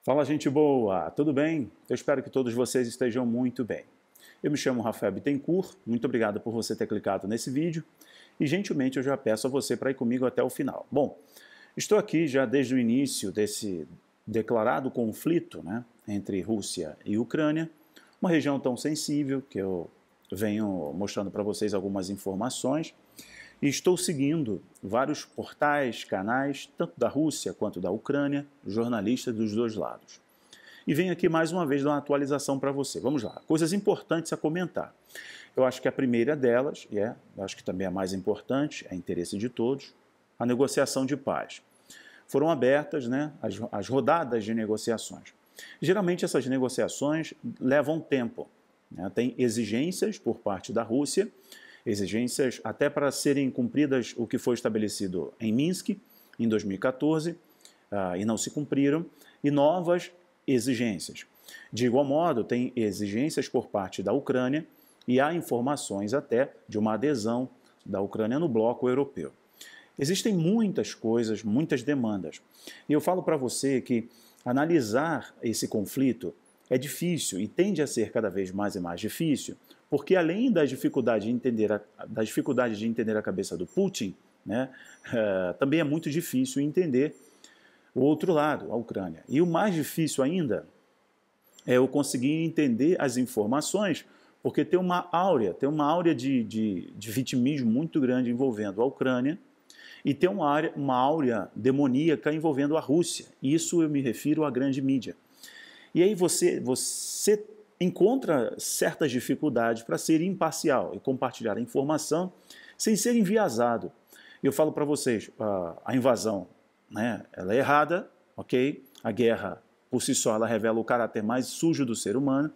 Fala, gente boa, tudo bem? Eu espero que todos vocês estejam muito bem. Eu me chamo Rafael Bittencourt, muito obrigado por você ter clicado nesse vídeo e gentilmente eu já peço a você para ir comigo até o final. Bom, estou aqui já desde o início desse declarado conflito, entre Rússia e Ucrânia, uma região tão sensível que eu venho mostrando para vocês algumas informações. E estou seguindo vários portais, canais, tanto da Rússia quanto da Ucrânia, jornalistas dos dois lados. E venho aqui mais uma vez dar uma atualização para você. Vamos lá, coisas importantes a comentar. Eu acho que a primeira delas, acho que também a mais importante, é interesse de todos, a negociação de paz. Foram abertas as rodadas de negociações. Geralmente essas negociações levam tempo. Tem exigências por parte da Rússia, exigências até para serem cumpridas o que foi estabelecido em Minsk, em 2014, e não se cumpriram, e novas exigências. De igual modo, tem exigências por parte da Ucrânia e há informações até de uma adesão da Ucrânia no bloco europeu. Existem muitas coisas, muitas demandas. E eu falo para você que analisar esse conflito é difícil e tende a ser cada vez mais e mais difícil, porque além da dificuldade de entender a cabeça do Putin, também é muito difícil entender o outro lado, a Ucrânia. E o mais difícil ainda é eu conseguir entender as informações, porque tem uma áurea de vitimismo muito grande envolvendo a Ucrânia e tem uma áurea demoníaca envolvendo a Rússia. Isso eu me refiro à grande mídia. E aí você encontra certas dificuldades para ser imparcial e compartilhar a informação sem ser enviesado. Eu falo para vocês, a invasão, ela é errada, ok? A guerra, por si só, ela revela o caráter mais sujo do ser humano.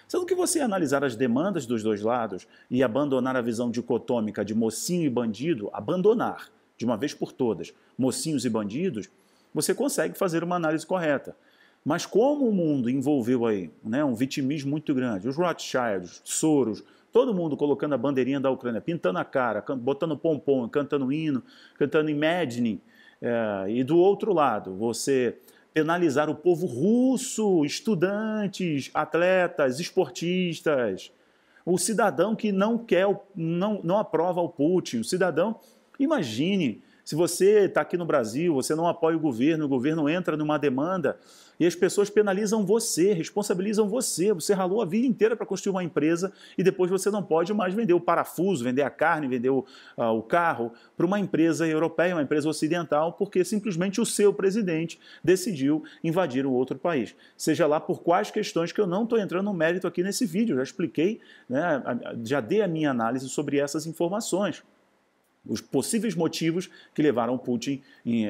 Sendo que você analisar as demandas dos dois lados e abandonar a visão dicotômica de mocinho e bandido, abandonar, de uma vez por todas, mocinhos e bandidos, você consegue fazer uma análise correta. Mas como o mundo envolveu aí um vitimismo muito grande, os Rothschilds, Soros, todo mundo colocando a bandeirinha da Ucrânia, pintando a cara, botando pompom, cantando hino, cantando Imagine, e do outro lado, você penalizar o povo russo, estudantes, atletas, esportistas, o cidadão que não aprova o Putin, o cidadão, imagine, se você está aqui no Brasil, você não apoia o governo entra numa demanda e as pessoas penalizam você, responsabilizam você. Você ralou a vida inteira para construir uma empresa e depois você não pode mais vender o parafuso, vender a carne, vender o carro para uma empresa europeia, uma empresa ocidental, porque simplesmente o seu presidente decidiu invadir o outro país. Seja lá por quais questões que eu não estou entrando no mérito aqui nesse vídeo, já expliquei, já dei a minha análise sobre essas informações. Os possíveis motivos que levaram Putin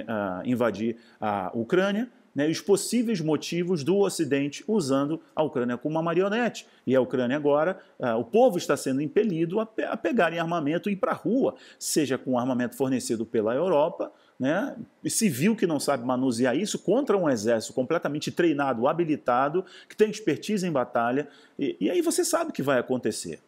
a invadir a Ucrânia, e os possíveis motivos do Ocidente usando a Ucrânia como uma marionete. E a Ucrânia agora, o povo está sendo impelido a pegarem armamento e ir para a rua, seja com armamento fornecido pela Europa, civil que não sabe manusear isso, contra um exército completamente treinado, habilitado, que tem expertise em batalha, e aí você sabe o que vai acontecer,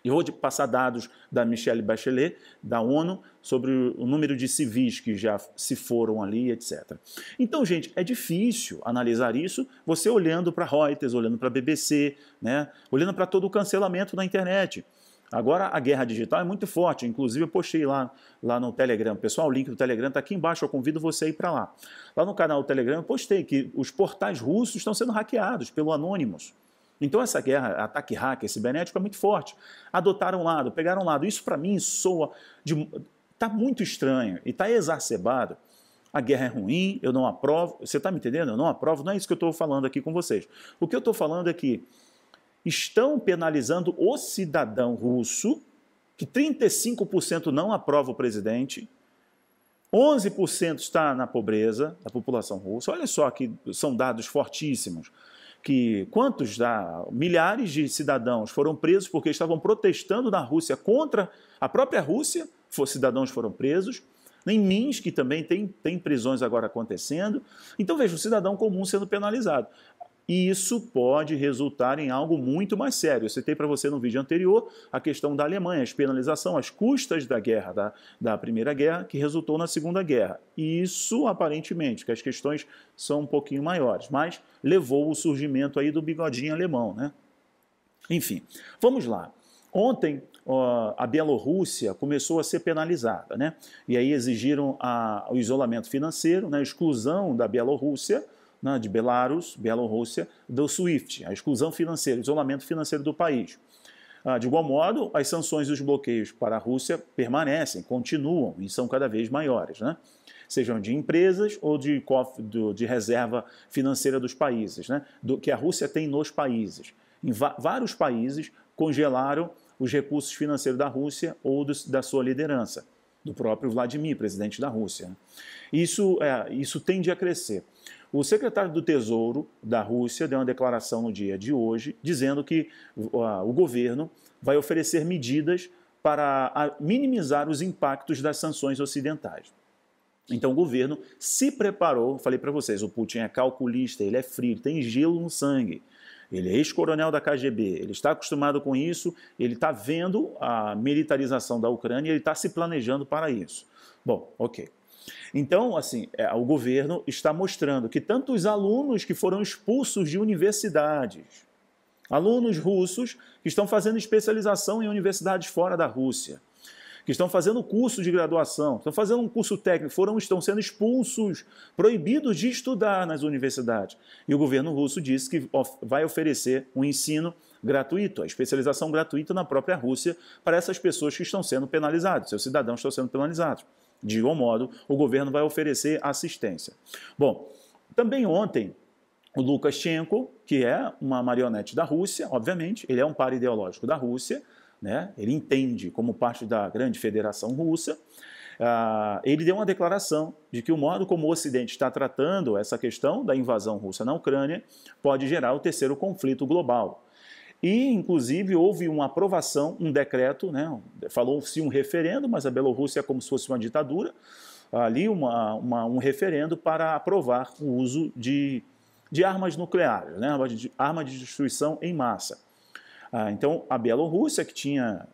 Eu vou passar dados da Michelle Bachelet, da ONU, sobre o número de civis que já se foram ali, etc. Então, gente, é difícil analisar isso você olhando para Reuters, olhando para a BBC, olhando para todo o cancelamento na internet. Agora, a guerra digital é muito forte, inclusive eu postei lá no Telegram. Pessoal, o link do Telegram está aqui embaixo, eu convido você a ir para lá. Lá no canal do Telegram eu postei que os portais russos estão sendo hackeados pelo Anonymous. Então essa guerra, ataque hacker cibernético é muito forte. Adotaram um lado, pegaram um lado. Isso para mim soa... Está muito estranho e está exacerbado. A guerra é ruim, eu não aprovo. Você está me entendendo? Eu não aprovo, não é isso que eu estou falando aqui com vocês. O que eu estou falando é que estão penalizando o cidadão russo, que 35% não aprova o presidente, 11% está na pobreza da população russa. Olha só que são dados fortíssimos. Milhares de cidadãos foram presos porque estavam protestando na Rússia contra a própria Rússia, cidadãos foram presos. Em Minsk também tem prisões agora acontecendo. Então veja, o cidadão comum sendo penalizado. E isso pode resultar em algo muito mais sério. Eu citei para você no vídeo anterior a questão da Alemanha, a penalização, as custas da guerra, da Primeira Guerra, que resultou na Segunda Guerra. E isso, aparentemente, que as questões são um pouquinho maiores, mas levou o surgimento aí do bigodinho alemão, né? Enfim, vamos lá. Ontem, a Bielorrússia começou a ser penalizada, né? E aí exigiram o isolamento financeiro, né? A exclusão da Bielorrússia, né? De Belarus, Bielorrússia, do SWIFT, a exclusão financeira, o isolamento financeiro do país. De igual modo, as sanções e os bloqueios para a Rússia permanecem, continuam e são cada vez maiores, né? Sejam de empresas ou de reserva financeira dos países, né? Que a Rússia tem nos países. Em vários países congelaram os recursos financeiros da Rússia ou da sua liderança, do próprio Vladimir, presidente da Rússia. Isso tende a crescer. O secretário do Tesouro da Rússia deu uma declaração no dia de hoje, dizendo que o governo vai oferecer medidas para minimizar os impactos das sanções ocidentais. Então o governo se preparou, falei para vocês, o Putin é calculista, ele é frio, tem gelo no sangue. Ele é ex-coronel da KGB, ele está acostumado com isso, ele está vendo a militarização da Ucrânia e ele está se planejando para isso. Bom, ok. Então, assim, o governo está mostrando que tanto os alunos que foram expulsos de universidades, alunos russos que estão fazendo especialização em universidades fora da Rússia, que estão fazendo curso de graduação, estão fazendo um curso técnico, estão sendo expulsos, proibidos de estudar nas universidades. E o governo russo disse que vai oferecer um ensino gratuito, a especialização gratuita na própria Rússia para essas pessoas que estão sendo penalizadas, seus cidadãos estão sendo penalizados. De igual modo, o governo vai oferecer assistência. Bom, também ontem, o Lukashenko, que é uma marionete da Rússia, obviamente, ele é um par ideológico da Rússia, né? Ele entende como parte da grande federação russa, ele deu uma declaração de que o modo como o Ocidente está tratando essa questão da invasão russa na Ucrânia pode gerar o terceiro conflito global. E, inclusive, houve uma aprovação, um decreto, né? Falou-se um referendo, mas a Bielorrússia é como se fosse uma ditadura, ali um referendo para aprovar o uso de armas nucleares, né? Arma de destruição em massa. Então, a Bielorrússia, que tinha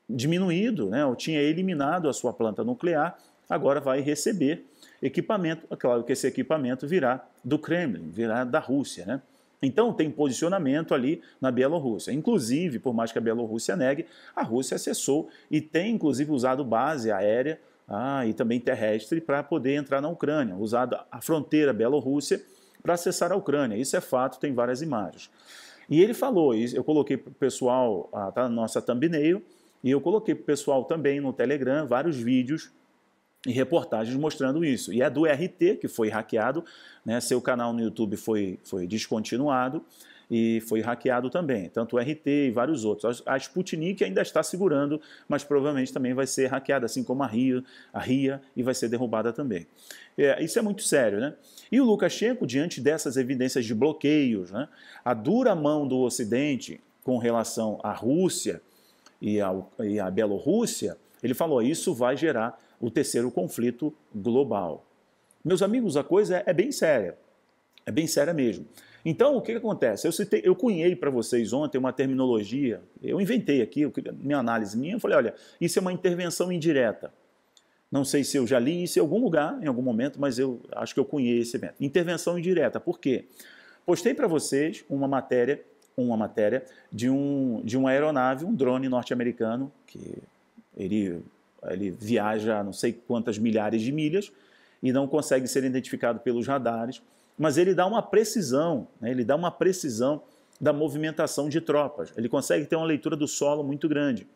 diminuído, né, ou tinha eliminado a sua planta nuclear, agora vai receber equipamento. É claro que esse equipamento virá do Kremlin, virá da Rússia, né? Então, tem posicionamento ali na Bielorrússia. Inclusive, por mais que a Bielorrússia negue, a Rússia acessou e tem, inclusive, usado base aérea e também terrestre para poder entrar na Ucrânia, usado a fronteira Bielorrússia para acessar a Ucrânia. Isso é fato, tem várias imagens. E ele falou, eu coloquei para o pessoal, tá na nossa thumbnail, e eu coloquei para o pessoal também no Telegram vários vídeos e reportagens mostrando isso. E é do RT, que foi hackeado, né? Seu canal no YouTube foi descontinuado e foi hackeado também, tanto o RT e vários outros. A Sputnik ainda está segurando, mas provavelmente também vai ser hackeada, assim como a RIA e vai ser derrubada também. Isso é muito sério, né? E o Lukashenko, diante dessas evidências de bloqueios, né, a dura mão do Ocidente com relação à Rússia e à Bielorrússia, ele falou, isso vai gerar o terceiro conflito global. Meus amigos, a coisa é bem séria mesmo. Então, o que acontece? Eu cunhei para vocês ontem uma terminologia, eu inventei aqui, minha análise minha, eu falei, olha, isso é uma intervenção indireta. Não sei se eu já li isso em algum lugar, em algum momento, mas eu acho que eu cunhei esse evento. Intervenção indireta, por quê? Postei para vocês uma matéria de uma aeronave, um drone norte-americano, que ele viaja não sei quantas milhares de milhas e não consegue ser identificado pelos radares, mas ele dá uma precisão, né? Ele dá uma precisão da movimentação de tropas. Ele consegue ter uma leitura do solo muito grande.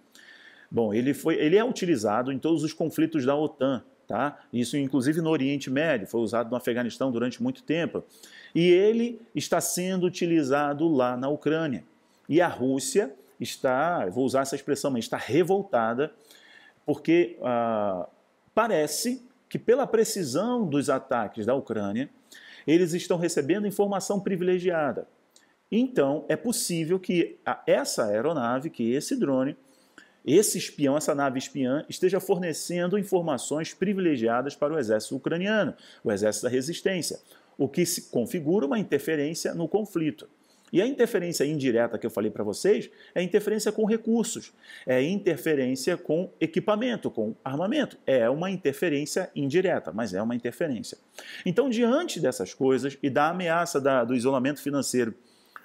Bom, ele é utilizado em todos os conflitos da OTAN, tá? Isso inclusive no Oriente Médio, foi usado no Afeganistão durante muito tempo. E ele está sendo utilizado lá na Ucrânia. E a Rússia está, vou usar essa expressão, mas está revoltada, porque parece que pela precisão dos ataques da Ucrânia, eles estão recebendo informação privilegiada. Então, é possível que essa aeronave, que esse drone, esse espião, essa nave espiã, esteja fornecendo informações privilegiadas para o exército ucraniano, o exército da resistência. o que se configura uma interferência no conflito. E a interferência indireta que eu falei para vocês é interferência com recursos, é interferência com equipamento, com armamento. É uma interferência indireta, mas é uma interferência. Então, diante dessas coisas e da ameaça do isolamento financeiro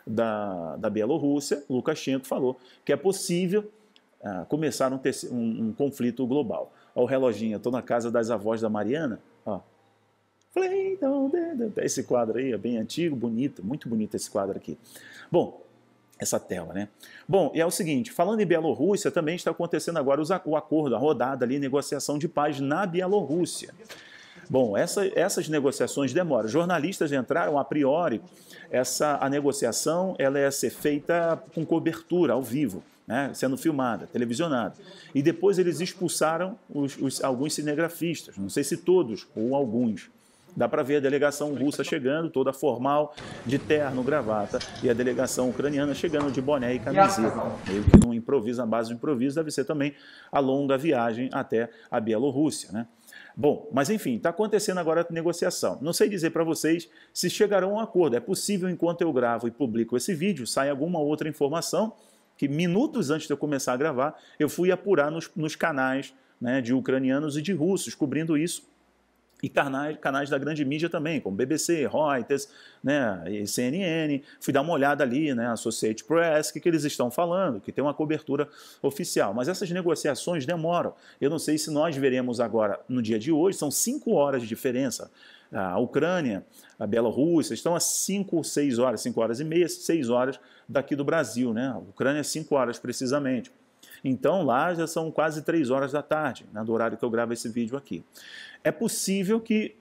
da Bielorrússia, Lukashenko falou que é possível começar um conflito global. Olha o reloginho, estou na casa das avós da Mariana, ó. Esse quadro aí é bem antigo, bonito, muito bonito esse quadro aqui. Bom, essa tela, né? Bom, e é o seguinte, falando em Bielorrússia, também está acontecendo agora o acordo, a rodada ali, negociação de paz na Bielorrússia. Bom, essas negociações demoram. Jornalistas entraram a priori, a negociação ela ia ser feita com cobertura, ao vivo, né, sendo filmada, televisionada. E depois eles expulsaram alguns cinegrafistas, não sei se todos ou alguns. Dá para ver a delegação russa chegando, toda formal, de terno, gravata, e a delegação ucraniana chegando de boné e camiseta. Meio que num improviso, na base do improviso, deve ser também a longa viagem até a Bielorrússia, né? Bom, mas enfim, está acontecendo agora a negociação. Não sei dizer para vocês se chegarão a um acordo. É possível, enquanto eu gravo e publico esse vídeo, sai alguma outra informação que minutos antes de eu começar a gravar, eu fui apurar nos canais, né, de ucranianos e de russos, cobrindo isso. E canais da grande mídia também, como BBC, Reuters, né, e CNN. Fui dar uma olhada ali, né, Associated Press, que eles estão falando, que tem uma cobertura oficial. Mas essas negociações demoram. Eu não sei se nós veremos agora, no dia de hoje, são 5 horas de diferença. A Ucrânia, a Bielorrússia estão a 5 horas e meia, 6 horas daqui do Brasil, né? A Ucrânia 5 horas precisamente. Então lá já são quase 3 horas da tarde, né, do horário que eu gravo esse vídeo aqui. É possível que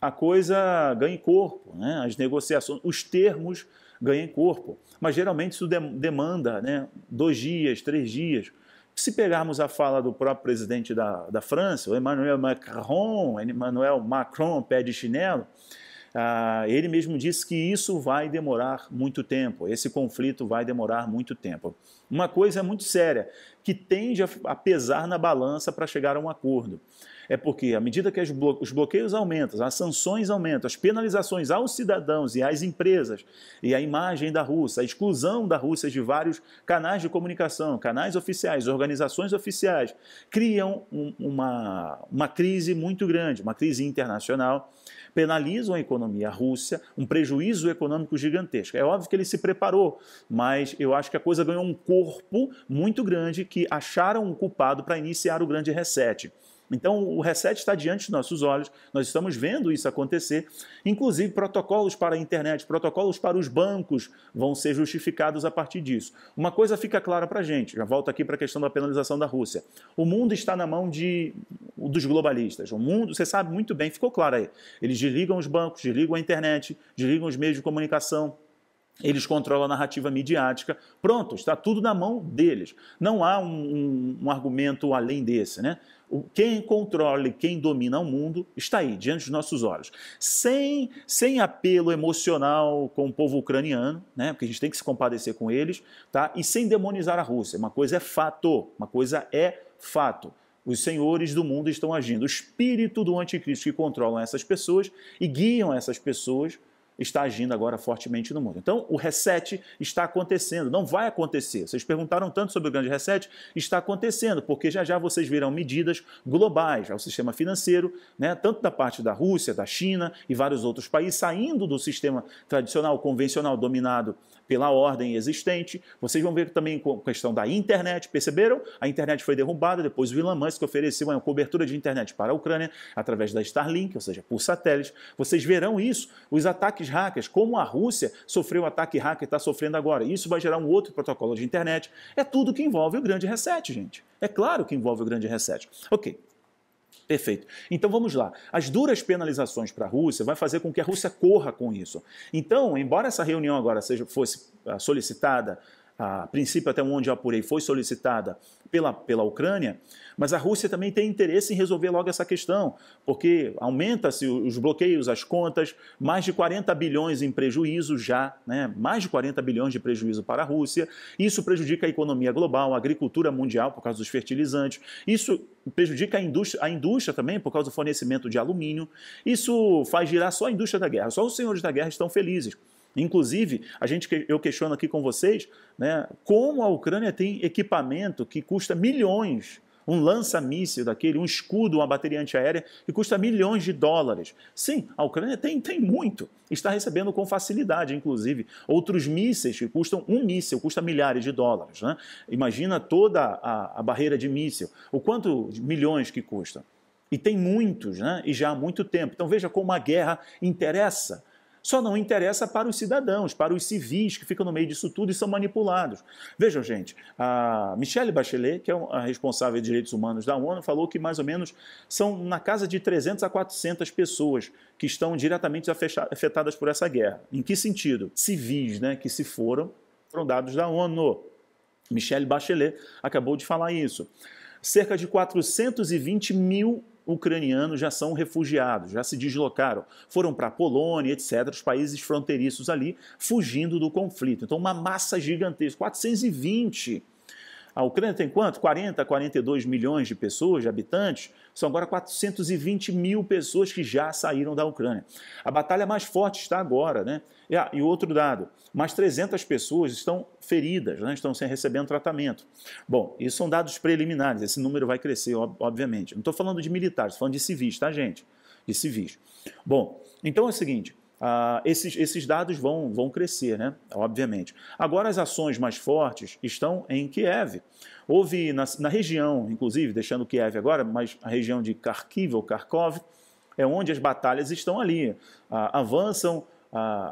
a coisa ganhe corpo, né? As negociações, os termos ganhem corpo, mas geralmente isso demanda, né, 2 dias, 3 dias. Se pegarmos a fala do próprio presidente da França, o Emmanuel Macron, pé de chinelo, ele mesmo disse que isso vai demorar muito tempo, esse conflito vai demorar muito tempo. Uma coisa é muito séria, que tende a pesar na balança para chegar a um acordo. É porque, à medida que os bloqueios aumentam, as sanções aumentam, as penalizações aos cidadãos e às empresas, e a imagem da Rússia, a exclusão da Rússia de vários canais de comunicação, canais oficiais, organizações oficiais, criam uma crise muito grande, uma crise internacional, penalizam a economia russa, um prejuízo econômico gigantesco. É óbvio que ele se preparou, mas eu acho que a coisa ganhou um corpo muito grande que acharam um culpado para iniciar o grande reset. Então, o reset está diante dos nossos olhos, nós estamos vendo isso acontecer, inclusive protocolos para a internet, protocolos para os bancos vão ser justificados a partir disso. Uma coisa fica clara para a gente, já volto aqui para a questão da penalização da Rússia. O mundo está na mão dos globalistas, o mundo, você sabe muito bem, ficou claro aí, eles desligam os bancos, desligam a internet, desligam os meios de comunicação, eles controlam a narrativa midiática, pronto, está tudo na mão deles. Não há um argumento além desse, né? Quem controla e quem domina o mundo está aí, diante dos nossos olhos. Sem apelo emocional com o povo ucraniano, né? Porque a gente tem que se compadecer com eles, tá? E sem demonizar a Rússia. Uma coisa é fato, Os senhores do mundo estão agindo. O espírito do anticristo que controlam essas pessoas e guiam essas pessoas está agindo agora fortemente no mundo. Então, o reset está acontecendo, não vai acontecer. Vocês perguntaram tanto sobre o grande reset, está acontecendo, porque já vocês verão medidas globais ao sistema financeiro, né, tanto da parte da Rússia, da China e vários outros países, saindo do sistema tradicional, convencional, dominado pela ordem existente. Vocês vão ver também com a questão da internet, perceberam? A internet foi derrubada, depois o Elon Musk ofereceu uma cobertura de internet para a Ucrânia através da Starlink, ou seja, por satélite. Vocês verão isso, os ataques hackers, como a Rússia sofreu ataque hacker e está sofrendo agora. Isso vai gerar um outro protocolo de internet. É tudo que envolve o grande reset, gente. É claro que envolve o grande reset. Ok. Perfeito. Então vamos lá. As duras penalizações para a Rússia vai fazer com que a Rússia corra com isso. Então, embora essa reunião agora fosse solicitada a princípio, até onde eu apurei, foi solicitada pela Ucrânia, mas a Rússia também tem interesse em resolver logo essa questão, porque aumenta-se os bloqueios, as contas, mais de 40 bilhões em prejuízo já, né? Mais de 40 bilhões de prejuízo para a Rússia. Isso prejudica a economia global, a agricultura mundial por causa dos fertilizantes, isso prejudica a indústria também por causa do fornecimento de alumínio, isso faz girar só a indústria da guerra, só os senhores da guerra estão felizes. Inclusive, eu questiono aqui com vocês, né, como a Ucrânia tem equipamento que custa milhões, um lança-míssil daquele, um escudo, uma bateria antiaérea, que custa milhões de dólares. Sim, a Ucrânia tem muito, está recebendo com facilidade, inclusive, outros mísseis que custam, um míssil custa milhares de dólares. Né? Imagina toda a barreira de míssil, o quanto de milhões que custa. E tem muitos, né? E já há muito tempo. Então veja como a guerra interessa. Só não interessa para os cidadãos, para os civis que ficam no meio disso tudo e são manipulados. Vejam, gente, a Michelle Bachelet, que é a responsável de direitos humanos da ONU, falou que mais ou menos são na casa de 300 a 400 pessoas que estão diretamente afetadas por essa guerra. Em que sentido? Civis, né, que se foram dados da ONU. Michelle Bachelet acabou de falar isso. Cerca de 420 mil ucranianos já são refugiados, já se deslocaram, foram para a Polônia, etc., os países fronteiriços ali, fugindo do conflito. Então, uma massa gigantesca, 420. A Ucrânia tem quanto? 40, 42 milhões de pessoas, de habitantes. São agora 420 mil pessoas que já saíram da Ucrânia. A batalha mais forte está agora, né? E outro dado, mais 300 pessoas estão feridas, né? Estão recebendo tratamento. Bom, isso são dados preliminares, esse número vai crescer, obviamente. Não estou falando de militares, estou falando de civis, tá, gente? De civis. Bom, então é o seguinte, esses dados vão crescer, né? Obviamente. Agora, as ações mais fortes estão em Kiev. Houve na região, inclusive, deixando Kiev agora, mas a região de Kharkiv ou Kharkov, é onde as batalhas estão ali. Avançam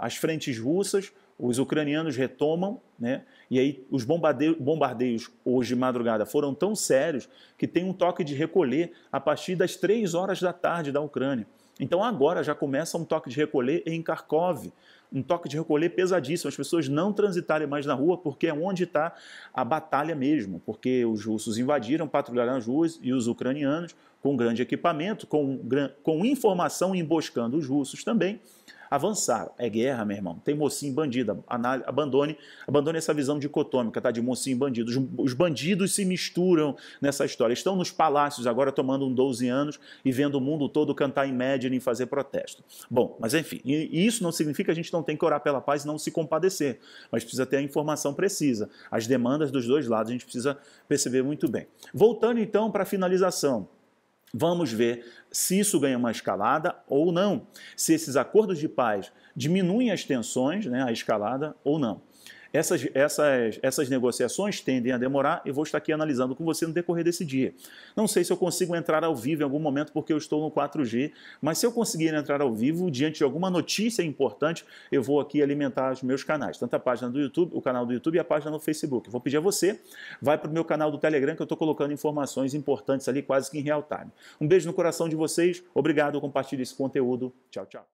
as frentes russas, os ucranianos retomam, né? E aí os bombardeios hoje de madrugada foram tão sérios que tem um toque de recolher a partir das 3 horas da tarde da Ucrânia. Então agora já começa um toque de recolher em Kharkov, um toque de recolher pesadíssimo, as pessoas não transitarem mais na rua porque é onde está a batalha mesmo, porque os russos invadiram, patrulharam as ruas e os ucranianos, com grande equipamento, com informação emboscando os russos também, avançaram. É guerra, meu irmão. Tem mocinho e bandido. Abandone essa visão dicotômica, tá? De mocinho e bandido. Os bandidos se misturam nessa história. Estão nos palácios agora tomando 12 anos e vendo o mundo todo cantar Imagine e fazer protesto. Bom, mas enfim, e isso não significa que a gente não tem que orar pela paz e não se compadecer. Mas precisa ter a informação precisa. As demandas dos dois lados a gente precisa perceber muito bem. Voltando então para a finalização. Vamos ver se isso ganha uma escalada ou não, se esses acordos de paz diminuem as tensões, né, a escalada ou não. Essas negociações tendem a demorar e vou estar aqui analisando com você no decorrer desse dia. Não sei se eu consigo entrar ao vivo em algum momento porque eu estou no 4G, mas se eu conseguir entrar ao vivo, diante de alguma notícia importante, eu vou aqui alimentar os meus canais, tanto a página do YouTube, o canal do YouTube e a página no Facebook. Eu vou pedir a você, vai para o meu canal do Telegram que eu estou colocando informações importantes ali quase que em real time. Um beijo no coração de vocês, obrigado, compartilhe esse conteúdo. Tchau, tchau.